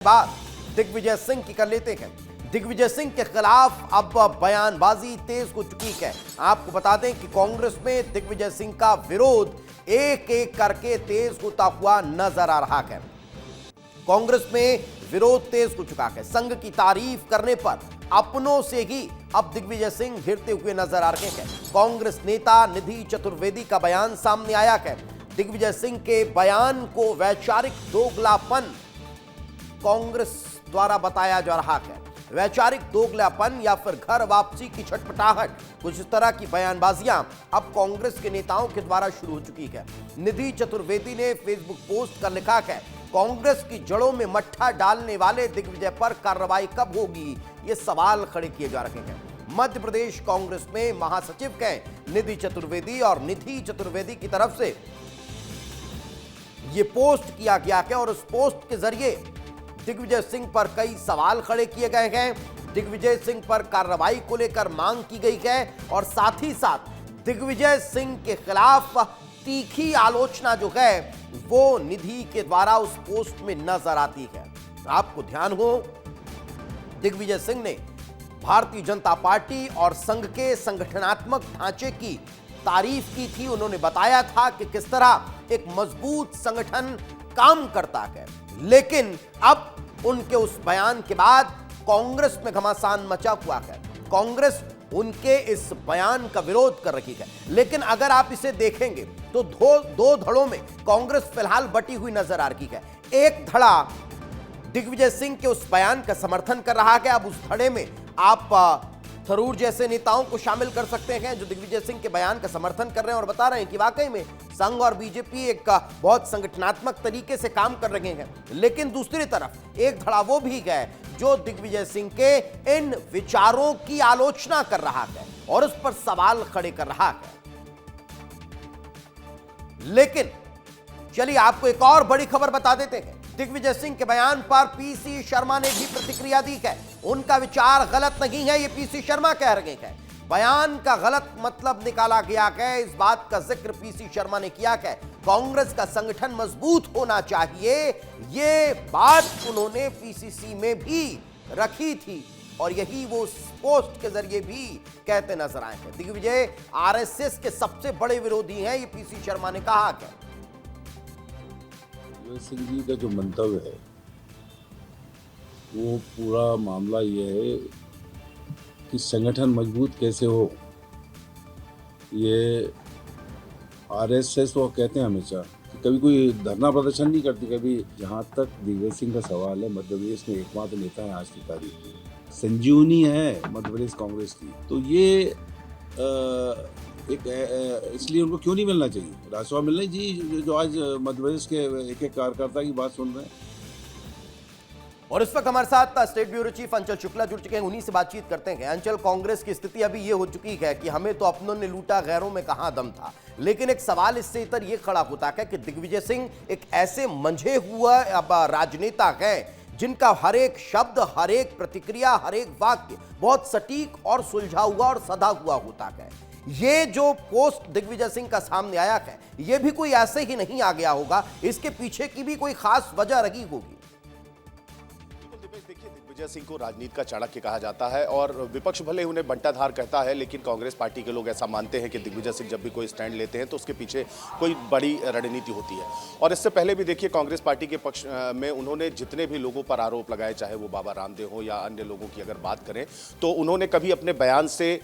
बात दिग्विजय सिंह की कर लेते हैं। दिग्विजय सिंह के खिलाफ अब बयानबाजी तेज हो चुकी है। आपको बता दें कि कांग्रेस में दिग्विजय सिंह का विरोध एक एक करके तेज होता हुआ नजर आ रहा है। कांग्रेस में विरोध तेज हो चुका है। संघ की तारीफ करने पर अपनों से ही अब दिग्विजय सिंह घिरते हुए नजर आ रहे हैं। कांग्रेस नेता निधि चतुर्वेदी का बयान सामने आया है। दिग्विजय सिंह के बयान को वैचारिक दोगलापन कांग्रेस द्वारा बताया जा रहा है। वैचारिक दोगलापन या फिर घर वापसी की छटपटाहट, कुछ इस तरह की बयानबाजियां अब कांग्रेस के नेताओं के द्वारा शुरू हो चुकी है। निधि चतुर्वेदी ने फेसबुक पोस्ट कर लिखा है, कांग्रेस की जड़ों में मट्ठा डालने वाले दिग्विजय पर कार्रवाई कब होगी, ये सवाल खड़े किए जा रहे हैं। मध्य प्रदेश कांग्रेस में महासचिव के निधि चतुर्वेदी और निधि चतुर्वेदी की तरफ से यह पोस्ट किया गया है और उस पोस्ट के जरिए दिग्विजय सिंह पर कई सवाल खड़े किए गए हैं। दिग्विजय सिंह पर कार्रवाई को लेकर मांग की गई है और साथ ही साथ दिग्विजय सिंह के खिलाफ तीखी आलोचना जो है वो निधि के द्वारा उस पोस्ट में नजर आती है। आपको ध्यान हो, दिग्विजय सिंह ने भारतीय जनता पार्टी और संघ के संगठनात्मक ढांचे की तारीफ की थी। उन्होंने बताया था कि किस तरह एक मजबूत संगठन काम करता है, लेकिन अब उनके उस बयान के बाद कांग्रेस में घमासान मचा हुआ है। कांग्रेस उनके इस बयान का विरोध कर रही है। लेकिन अगर आप इसे देखेंगे तो दो धड़ों में कांग्रेस फिलहाल बटी हुई नजर आ रही है। एक धड़ा दिग्विजय सिंह के उस बयान का समर्थन कर रहा है। अब उस धड़े में आप थरूर जैसे नेताओं को शामिल कर सकते हैं जो दिग्विजय सिंह के बयान का समर्थन कर रहे हैं और बता रहे हैं कि वाकई में संघ और बीजेपी एक बहुत संगठनात्मक तरीके से काम कर रहे हैं। लेकिन दूसरी तरफ एक धड़ा वो भी है जो दिग्विजय सिंह के इन विचारों की आलोचना कर रहा है और उस पर सवाल खड़े कर रहा है। लेकिन चलिए आपको एक और बड़ी खबर बता देते हैं। दिग्विजय सिंह के बयान पर पीसी शर्मा ने भी प्रतिक्रिया दी है। उनका विचार गलत नहीं है, ये पीसी शर्मा कह रहे हैं। बयान का गलत मतलब निकाला गया है, इस बात का जिक्र पीसी शर्मा ने किया है। कांग्रेस का संगठन मजबूत होना चाहिए, ये बात उन्होंने पीसीसी में भी रखी थी और यही वो पोस्ट के जरिए भी कहते नजर आए हैं। दिग्विजय आरएसएस के सबसे बड़े विरोधी हैं, ये पीसी शर्मा ने कहा है। सिंह जी का जो मंतव्य है वो पूरा मामला ये है कि संगठन मजबूत कैसे हो। ये आरएसएस वो कहते हैं हमेशा कि कभी कोई धरना प्रदर्शन नहीं करती। कभी जहाँ तक दिग्विजय सिंह का सवाल है, मध्य प्रदेश में एकमात्र नेता है आज की तारीख में, संजीवनी है मध्य प्रदेश कांग्रेस की। तो ये इसलिए उनको क्यों नहीं मिलना चाहिए, राजसभा मिलना चाहिए जो आज मध्य प्रदेश के एक एक कार्यकर्ता की बात सुन रहे हैं। और इस वक्त हमारे साथ स्टेट ब्यूरो चीफ अंचल शुक्ला जुड़ चुके हैं, उन्हीं से बातचीत करते हैं। अंचल, कांग्रेस की स्थिति अभी ये हो चुकी है कि हमें तो अपनों ने लूटा, गैरों में कहां दम था। लेकिन एक सवाल इससे इतर ये खड़ा होता है कि दिग्विजय सिंह एक ऐसे मंझे हुआ राजनेता है जिनका हर एक शब्द, हर एक प्रतिक्रिया, हर एक वाक्य बहुत सटीक और सुलझा हुआ और सधा हुआ होता है। ये जो पोस्ट दिग्विजय सिंह का सामने आया है, ये भी कोई ऐसे ही नहीं आ गया होगा, इसके पीछे की भी कोई खास वजह रही होगी। देखिए, दिग्विजय सिंह को राजनीति का चाणक्य कहा जाता है और विपक्ष भले उन्हें बंटाधार कहता है, लेकिन कांग्रेस पार्टी के लोग ऐसा मानते हैं कि दिग्विजय सिंह जब भी कोई स्टैंड लेते हैं तो उसके पीछे कोई बड़ी रणनीति होती है। और इससे पहले भी देखिए, कांग्रेस पार्टी के पक्ष में उन्होंने जितने भी लोगों पर आरोप लगाए, चाहे वो बाबा रामदेव हो या अन्य लोगों की अगर बात करें, तो उन्होंने कभी अपने बयान से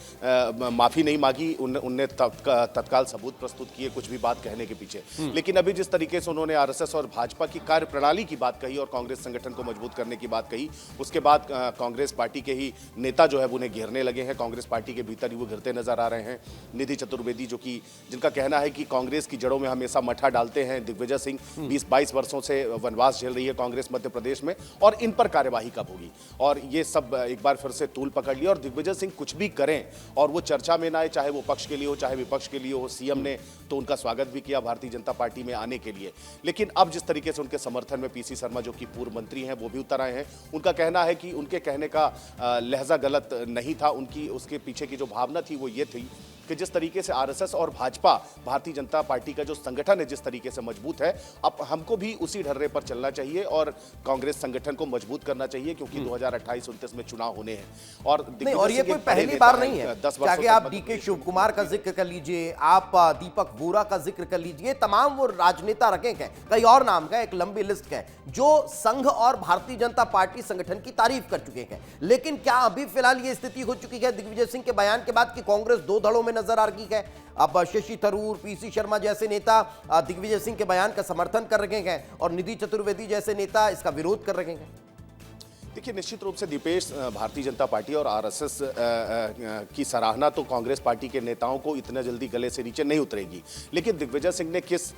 माफी नहीं मांगी। उनने तत्काल सबूत प्रस्तुत किए कुछ भी बात कहने के पीछे। लेकिन अभी जिस तरीके से उन्होंने आरएसएस और भाजपा की कार्यप्रणाली की बात कही और कांग्रेस संगठन को मजबूत करने की बात कही, उसके बाद कांग्रेस पार्टी के ही नेता जो है उन्हें घेरने लगे हैं। कांग्रेस पार्टी के भीतर ही वो घिरते नजर आ रहे हैं। निधि चतुर्वेदी जो कि जिनका कहना है कि कांग्रेस की जड़ों में हमेशा मट्ठा डालते हैं दिग्विजय सिंह, 20-22 वर्षों से वनवास झेल रही है कांग्रेस मध्य प्रदेश में, और इन पर कार्यवाही कब होगी। और ये सब एक बार फिर से तूल पकड़ लिया और दिग्विजय सिंह कुछ भी करें और वो चर्चा में ना आए, चाहे वो पक्ष के लिए हो चाहे विपक्ष के लिए हो। सीएम ने तो उनका स्वागत भी किया भारतीय जनता पार्टी में आने के लिए, लेकिन अब जिस तरीके से उनके समर्थन में पीसी शर्मा जो कि पूर्व मंत्री हैं वो भी उतर आए हैं। उनका कहना है कि उनके कहने का लहजा गलत नहीं था, उनकी उसके पीछे की जो भावना थी वो ये थी कि जिस तरीके से आरएसएस और भाजपा, भारतीय जनता पार्टी का जो संगठन है जिस तरीके से मजबूत है, अब हमको भी उसी ढर्रे पर चलना चाहिए और कांग्रेस संगठन को मजबूत करना चाहिए, क्योंकि 2028-29 में चुनाव होने हैं। और नहीं, और ये कोई पहली बार नहीं है। चाहे आप डीके शिव कुमार का जिक्र कर लीजिए, आप दीपक वोरा का जिक्र कर लीजिए, तमाम वो राजनेता रखे हैं, कई और नाम का एक लंबी लिस्ट है जो संघ और भारतीय जनता पार्टी संगठन की तारीफ कर चुके हैं। लेकिन क्या अभी फिलहाल ये स्थिति हो चुकी है दिग्विजय सिंह के बयान के बाद कि कांग्रेस दो धड़ों में नजर आ रही है? अब शशि थरूर, पीसी शर्मा जैसे नेता दिग्विजय सिंह के बयान का समर्थन कर रहे हैं और निधि चतुर्वेदी जैसे नेता इसका विरोध कर रहे हैं। देखिए, निश्चित रूप से दीपेश, भारतीय जनता पार्टी और आरएसएस की सराहना तो कांग्रेस पार्टी के नेताओं को इतना जल्दी गले से नीचे नहीं उतरेगी, लेकिन दिग्विजय सिंह ने किस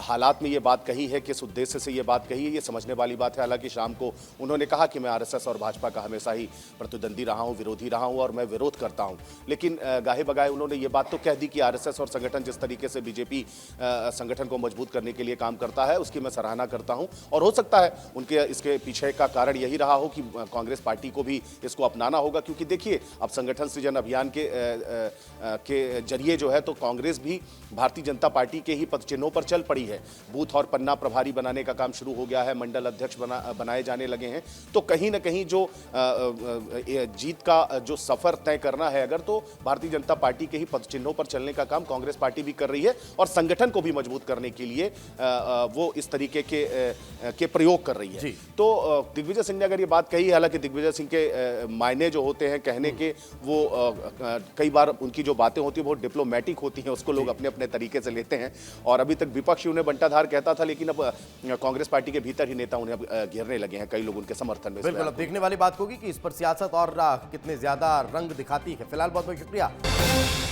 हालात में ये बात कही है, किस उद्देश्य से ये बात कही है, ये समझने वाली बात है। हालांकि शाम को उन्होंने कहा कि मैं आरएसएस और भाजपा का हमेशा ही प्रतिद्वंदी रहा हूँ, विरोधी रहा हूँ और मैं विरोध करता हूँ, लेकिन गाहे बगाए उन्होंने ये बात तो कह दी कि आरएसएस और संगठन जिस तरीके से बीजेपी संगठन को मजबूत करने के लिए काम करता है उसकी मैं सराहना करता हूँ। और हो सकता है उनके इसके पीछे का कारण यही रहा हो कि कांग्रेस पार्टी को भी इसको अपनाना होगा, क्योंकि देखिए अब संगठन सृजन अभियान के जरिए जो है तो कांग्रेस भी भारतीय जनता पार्टी के ही पदचिन्हों पर चल पड़ी है। बूथ और पन्ना प्रभारी बनाने का काम शुरू हो गया है, मंडल अध्यक्ष बनाए जाने लगे हैं। तो कहीं ना कहीं जो जीत का जो सफर तय करना है अगर, तो भारतीय जनता पार्टी के ही पदचिन्हों पर चलने का काम कांग्रेस पार्टी भी कर रही है और संगठन को भी मजबूत करने के लिए वो इस तरीके के प्रयोग कर रही है। तो दिग्विजय सिंह ने अगर ये बात कही, हालांकि दिग्विजय सिंह के मायने जो होते हैं कहने के, वो कई बार उनकी जो बातें होती हैं बहुत डिप्लोमेटिक होती हैं, उसको लोग अपने अपने तरीके से लेते हैं। और अभी तक विपक्ष उन्हें बंटाधार कहता था, लेकिन अब कांग्रेस पार्टी के भीतर ही नेता उन्हें घेरने लगे हैं, कई लोग उनके समर्थन में। बिल्कुल, अब देखने वाली बात होगी कि इस पर सियासत और कितने ज्यादा रंग दिखाती है। फिलहाल बहुत बहुत शुक्रिया।